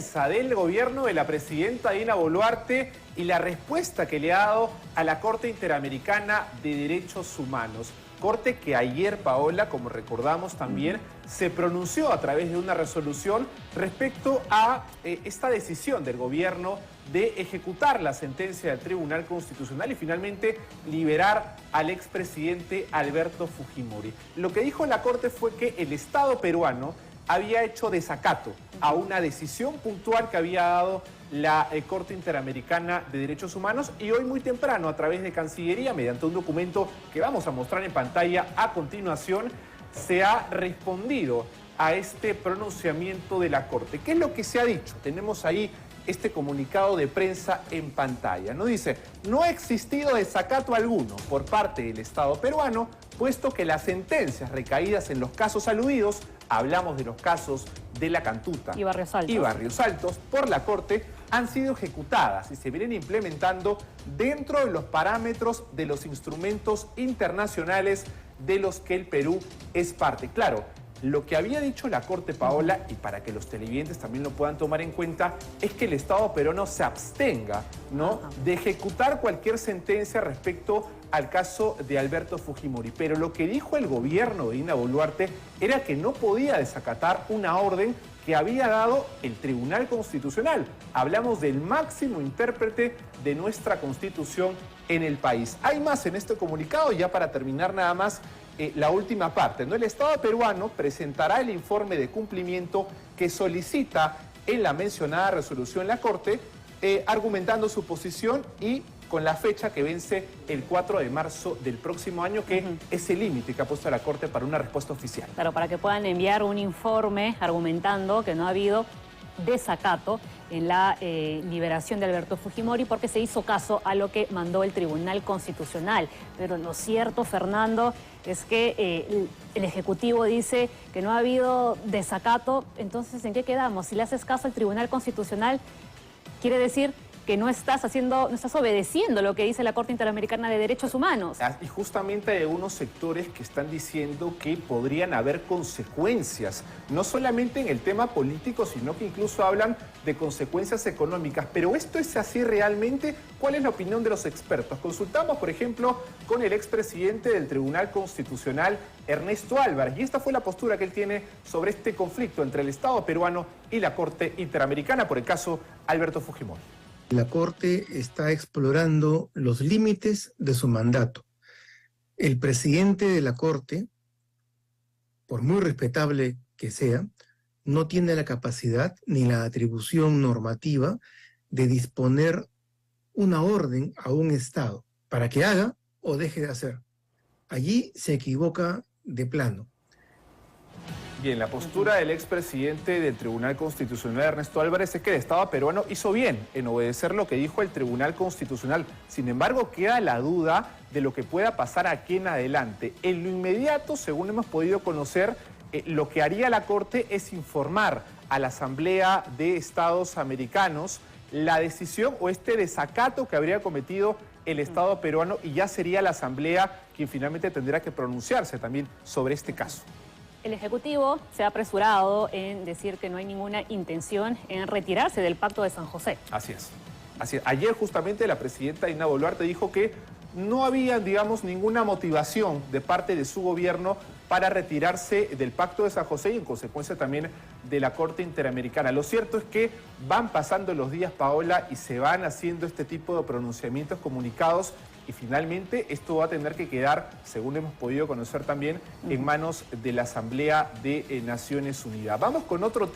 Del gobierno de la presidenta Dina Boluarte y la respuesta que le ha dado a la Corte Interamericana de Derechos Humanos. Corte que ayer, Paola, como recordamos también, se pronunció a través de una resolución respecto a esta decisión del gobierno de ejecutar la sentencia del Tribunal Constitucional y finalmente liberar al expresidente Alberto Fujimori. Lo que dijo la Corte fue que el Estado peruano había hecho desacato a una decisión puntual que había dado la Corte Interamericana de Derechos Humanos y hoy muy temprano a través de Cancillería, mediante un documento que vamos a mostrar en pantalla a continuación, se ha respondido a este pronunciamiento de la Corte. ¿Qué es lo que se ha dicho? Tenemos ahí este comunicado de prensa en pantalla. Nos dice, no ha existido desacato alguno por parte del Estado peruano, puesto que las sentencias recaídas en los casos aludidos, hablamos de los casos de La Cantuta y Barrios Altos, por la Corte, han sido ejecutadas y se vienen implementando dentro de los parámetros de los instrumentos internacionales de los que el Perú es parte. Claro, lo que había dicho la Corte, Paola, y para que los televidentes también lo puedan tomar en cuenta, es que el Estado peruano se abstenga, ¿no?, de ejecutar cualquier sentencia respecto al caso de Alberto Fujimori. Pero lo que dijo el gobierno de Dina Boluarte era que no podía desacatar una orden que había dado el Tribunal Constitucional. Hablamos del máximo intérprete de nuestra Constitución en el país. Hay más en este comunicado, ya para terminar nada más, la última parte, ¿no? El Estado peruano presentará el informe de cumplimiento que solicita en la mencionada resolución la Corte, argumentando su posición y con la fecha que vence el 4 de marzo del próximo año, que es el límite que ha puesto la Corte para una respuesta oficial. Claro, para que puedan enviar un informe argumentando que no ha habido desacato en la liberación de Alberto Fujimori porque se hizo caso a lo que mandó el Tribunal Constitucional. Pero lo cierto, Fernando, es que el Ejecutivo dice que no ha habido desacato. Entonces, ¿en qué quedamos? Si le haces caso al Tribunal Constitucional, quiere decir que no estás obedeciendo lo que dice la Corte Interamericana de Derechos Humanos. Y justamente hay algunos sectores que están diciendo que podrían haber consecuencias, no solamente en el tema político, sino que incluso hablan de consecuencias económicas. Pero ¿esto es así realmente? ¿Cuál es la opinión de los expertos? Consultamos, por ejemplo, con el expresidente del Tribunal Constitucional, Ernesto Álvarez, y esta fue la postura que él tiene sobre este conflicto entre el Estado peruano y la Corte Interamericana por el caso Alberto Fujimori. La Corte está explorando los límites de su mandato. El presidente de la Corte, por muy respetable que sea, no tiene la capacidad ni la atribución normativa de disponer una orden a un Estado para que haga o deje de hacer. Allí se equivoca de plano. Bien, la postura del expresidente del Tribunal Constitucional, Ernesto Álvarez, es que el Estado peruano hizo bien en obedecer lo que dijo el Tribunal Constitucional. Sin embargo, queda la duda de lo que pueda pasar aquí en adelante. En lo inmediato, según hemos podido conocer, lo que haría la Corte es informar a la Asamblea de Estados Americanos la decisión o este desacato que habría cometido el Estado peruano, y ya sería la Asamblea quien finalmente tendrá que pronunciarse también sobre este caso. El Ejecutivo se ha apresurado en decir que no hay ninguna intención en retirarse del Pacto de San José. Así es. Así es. Ayer justamente la presidenta Dina Boluarte dijo que no había, digamos, ninguna motivación de parte de su gobierno para retirarse del Pacto de San José y en consecuencia también de la Corte Interamericana. Lo cierto es que van pasando los días, Paola, y se van haciendo este tipo de pronunciamientos, comunicados, y finalmente esto va a tener que quedar, según hemos podido conocer también, en manos de la Asamblea de Naciones Unidas. Vamos con otro tema.